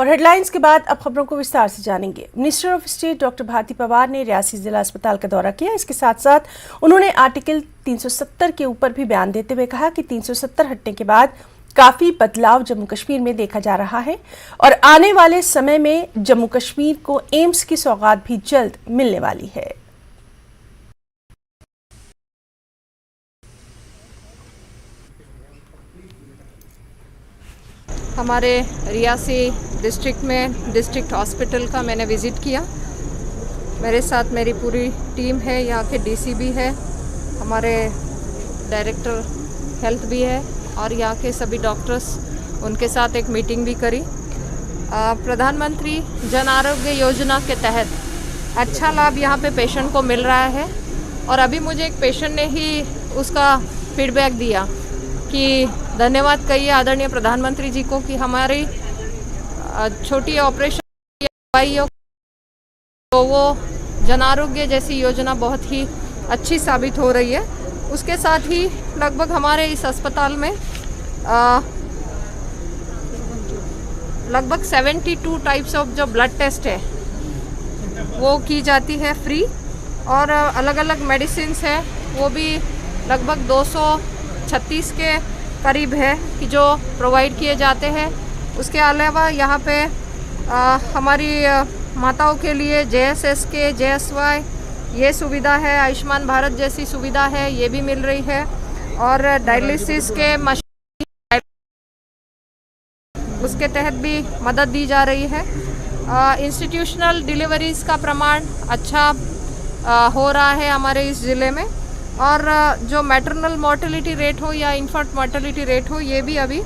और हेडलाइंस के बाद अब खबरों को विस्तार से जानेंगे। Minister of state doctor Bharti Pawar ने रियासी जिला अस्पताल का दौरा किया। इसके साथ साथ उन्होंने आर्टिकल 370 के ऊपर भी बयान देते हुए कहा कि 370 हटने के बाद काफी बदलाव जम्मू कश्मीर में देखा जा रहा है और आने वाले समय में जम्मू कश्मीर को एम्स की सौगात भी जल्द मिलने वाली है। हमारे रियासी डिस्ट्रिक्ट में डिस्ट्रिक्ट हॉस्पिटल का मैंने विज़िट किया। मेरे साथ मेरी पूरी टीम है, यहाँ के डीसी भी है, हमारे डायरेक्टर हेल्थ भी है और यहाँ के सभी डॉक्टर्स, उनके साथ एक मीटिंग भी करी। प्रधानमंत्री जन आरोग्य योजना के तहत अच्छा लाभ यहाँ पे पेशेंट को मिल रहा है और अभी मुझे एक पेशेंट ने ही उसका फीडबैक दिया कि धन्यवाद कहिए आदरणीय प्रधानमंत्री जी को कि हमारी छोटी ऑपरेशन दवाइयों तो वो जन आरोग्य जैसी योजना बहुत ही अच्छी साबित हो रही है। उसके साथ ही लगभग हमारे इस अस्पताल में लगभग 72 टाइप्स ऑफ जो ब्लड टेस्ट है वो की जाती है फ्री, और अलग अलग मेडिसिन है वो भी लगभग 236 के करीब है कि जो प्रोवाइड किए जाते हैं। उसके अलावा यहाँ पे हमारी माताओं के लिए JSSK, JSY ये सुविधा है, आयुष्मान भारत जैसी सुविधा है ये भी मिल रही है, और डायलिसिस के मशीन उसके तहत भी मदद दी जा रही है। इंस्टीट्यूशनल डिलीवरीज का प्रमाण अच्छा हो रहा है हमारे इस ज़िले में, और जो मैटरनल मोर्टेलिटी रेट हो या इन्फेंट मोर्टेलिटी रेट हो ये भी अभी